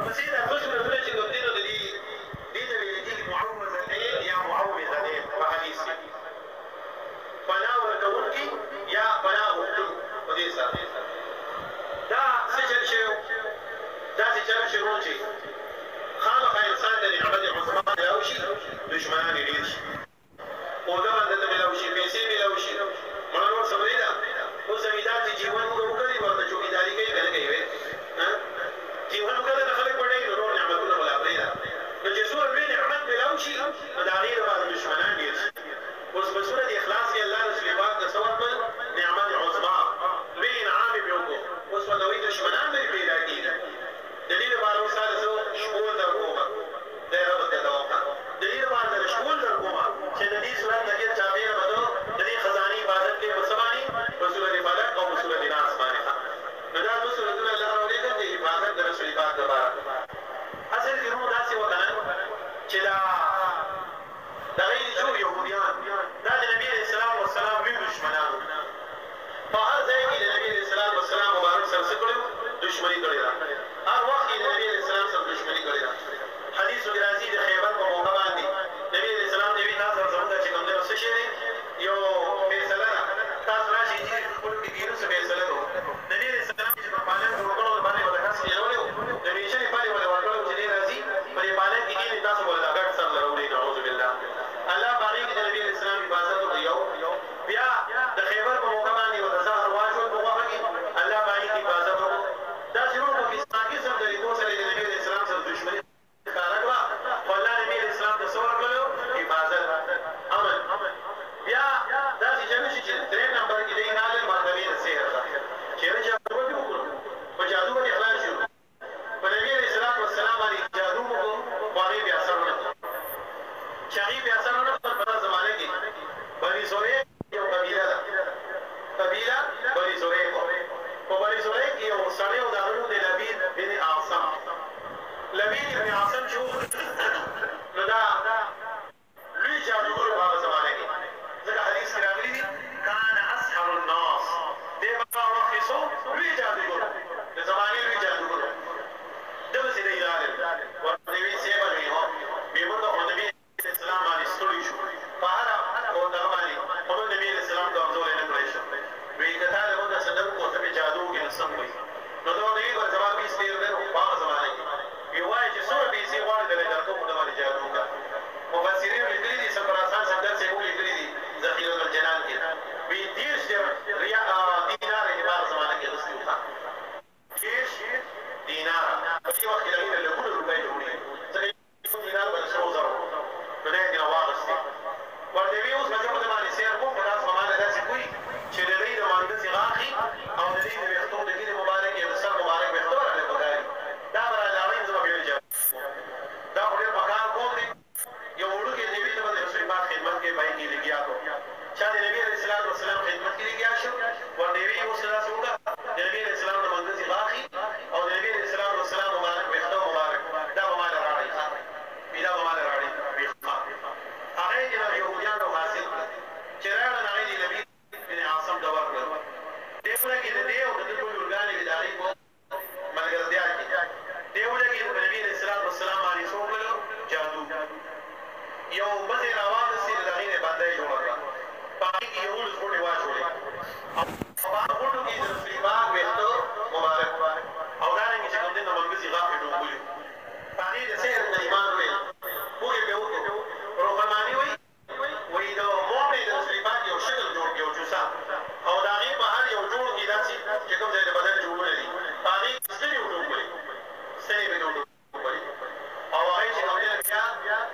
ورپسې دا دوه صورتونه چې کوم دي نو د دې ته ویل کېږي معوذتین یا معوذتین په حدیث کې پناه ورکوونکي یا پناه غوښتونکي په دې سره دا څه چل شوی داسې چل شروع چې خامخا انسان د نعمت عظما میلاو شي دشمنان یې ډېر شي اوده باندې ته میلاو شي پیسې میلاو شي مړه نور څه نه ده اوس زمیندار چې جیون وکړي ورته چوکیداري کوي که نه کوي جیون وکړه د خلک پټوي نو نور نعمتونه به لا پرېږده نو چې څومره لوی نعمت میلاو شي نو د هغې لپاره دشمنان ډېر شي اوس په سورت اخلاص کې الله رسول پاک ته څه ورکړل نعمت عظما لوی انعام یې پرې وکړو اوس ورته وایي دشمنان به یې پیدا کېږي د دې لپاره اوس تاسو شکول در کومه دی رب ته دوا وکړه د دې لپاره در شکول در کومه چې د دې صورت نه کې چاپېره به د دې خزانې عبادت کې په څه باندې په صورت فلق او په صورت ناس باندې نو دا دوه صورتونه الله راولېږل د حفاظت د رسول پاک لپاره اصل کې روح داسې وکړل چې دا دغې جو یهودیان دا د نبي علیه السلام والسلام لوی دشمنان په هر ځای کې د نبي علیه السلام والسلام مبارک سره څه کړي دشمني کړې ده هر وخت کې د نبي علیه السلام سره دشمني کړې ده حدیثو کې راځي د خیبر په موقع باندې نبي علیه السلام ته وایي تاسو زموږ چې کوم دی څه شی دی یو فیصله ده تاسو راشئ چې خپلو کې دینو څه فیصله کوو نبي علیه السلام چې په پالن جوړ کړو باندې به د هر څه یېرولې وو د میشنې پالې به ورکړی وو چې دی راځي په دې پالن کې دین تاسو به دا ګډ سر لروړئ نعوذ بالله الله په هغې کې د نبي علیه السلام حفاظت وکړي یو بیا د خیبر په موقع باندې به د زهر واچول په غوښه کې الله په هغې کې حفاظت وکړو داسې نور په قسم طریقو سره د نبي علیه السلام سره دشمني ښکاره کړه خو الله نبي علیه السلام ته څه ورکړلو حفاظت امن بیا داسې چې نه شي چې درېیم نمبر کې دی راغلی مرتبې د سحر ته چېرې جادو به دې وکړو په جادو به دې اخلاص شو په نبي علیه السلام والسلام باندې جادو وکړو خو هغې بې اثر ونه کړو چې هغې بې اثر ونه کړل په دغه زمانه کې بني زریق یو قبیله ده قبیله بني زریق په بني زریق کې یو سړی و د هغه نوم دی لبید بن عاصم لبید بن عاصم چې و نو دا لوی جادوګر و هغه زمانه کې ځکه حدیث کې راغلي دي کان اسحر الناس دی به هغه وخت کې څو لوی جادوګر د زمانې لوی جادوګر دغسې دی راغلی ورته ویې صیبه لوی هو بې موږه خو نبي علیه السلام باندې ستړي شو په هره دغه باندې خو موږ نبي علیه السلام ته ورزولی نه کړی شو وایي که تا له موږ څه ډک کړو ته مې جادو وکړې نو سم وایي نو دا ورته وایي ګوره زما پیس ډېر دی نو په هغه زمانه کې وایي وایي چې څومره پیسې غواړې درله درکوم په ده باندې جادو وکړه مفسرینو لیکلي دي سرفرازخان صفدر صاحب لیکلي دي ذخیرة الجنان کې وایي 30 دیناره یې په هغه زمانه کې اخیستي وو 30 دیناره په دې وخت کې د هغې نه لکونه روپۍ جوړېږي ځکه یو دینار به د سرو زرو نو دی یې ترېنه واخیستې ورته وایي اوس به زه په ده باندې سیر کوم خو تاسو به ماله داسې کوئ چې د دوی د مانګسې غاښي او د دوی د ویښتو د ګیرې مبارک یا د سر مبارک ویښتو راله پکار دي دا به راله اړوئ زه به بیا جواب دا خو ډېر پکار قوم دی یو وړوکی نبي ته به د رسول پاک خدمت کې به یې کې لګیا کړو چا د نبي علیه السلام والسلام خدمت کې لګیا شو ورته وایي اوس داسې وکړه د نبي علیه السلام د مانګسې غاښي او د نبي علیه السلام والسلام مبارک ویښتو مبارک دا به ماله راوړئ دا به ماله راوړئ هغه یې د یهودیانو حاصل کړه چې راغله د هغې د نبي بن عاصم ته ورکړل دې ونه کې د دې او د ده ټولې اورګانې وې د هغې په ملګرتیا کې دې ونه کې په نبي علیه السلام والسلام باندې څه وکړلو جادو یو بزې راواغستې د هغې نه بنده یې جوړه کړه په هغې کې 11 غوټې واچولې او په هغه غوټو کې د رسول پاک ویښته مبارک او دارنګې چې کوم دی د ملګسې غاښې ډوبولي په هغې د سحر نه ایمان ویل موږ یې پرې وکړو روحماني وایي وایي د مور نه د رسول پاک یو شکل جوړ کړي یو جوسه او د هغې په هر یو جوړ کې داسې چې کوم ځای د بدن جوړونه دي په هغې ستنې وډوبولې ستنې پرې وډوبولې او هغې چې کوم دی بیا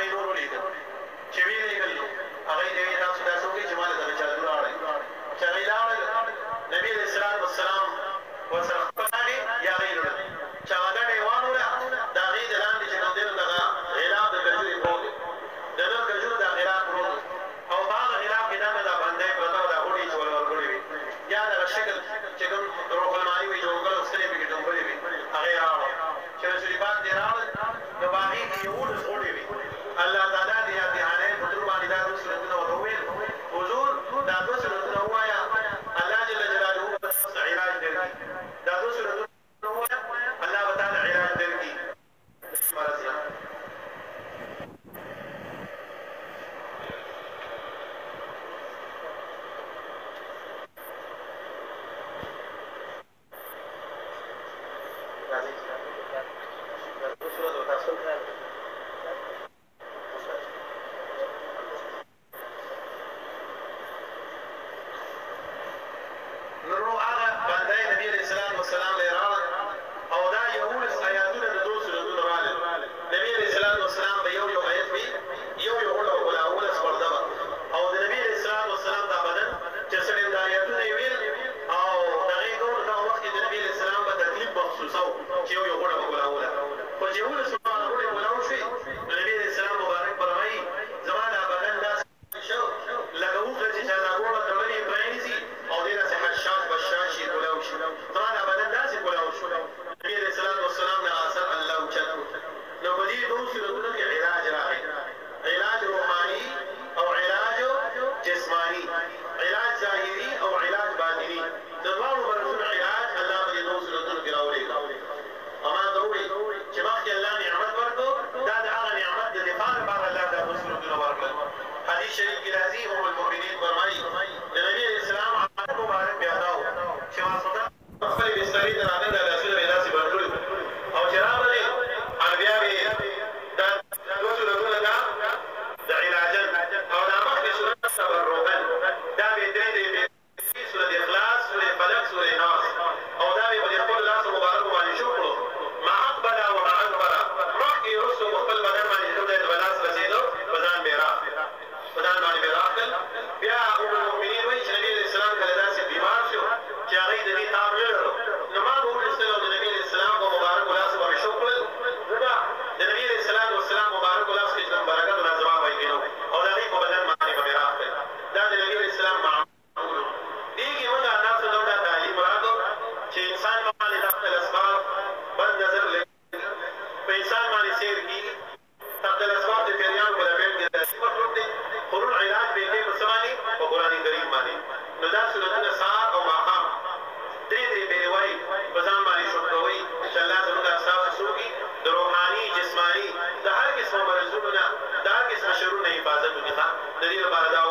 هغه نور ولیکل چې ویې لیکل هغه یې ویل تاسو داسې وکړئ چې ما له دغه چادر راوړئ چې هغه یې لاړل نبي علیه السلام والسلام ورسره خپل راغی یا هغه یې وړل چې هغه ګټه یې واړوله د هغې د لاندې چې کوم دی نو دغه غلاف د کجورې پروت دی د ده کجور دا غلاف پروت او په هغه غلاف کې دننه دا بندۍ پرته وه دا غوټې چې ور ورکړې وې یا دغه شکل چې کوم روح الماني وي جوړ کړی او سترګې پکې ډومبلې وې هغه یې راوړه چې رسول پاک دې راوړل نو په هغې کې 11 غوټې وې الله تعالی د امتحانین په تور باندې دا 2 سورتونه ورته وویل حضور دا 2 سورتونه ووایه الله جل جلاله علاج درکړي دا 2 سورتونه ووایه الله به تعالی علاج درکړي د دې لپاره دا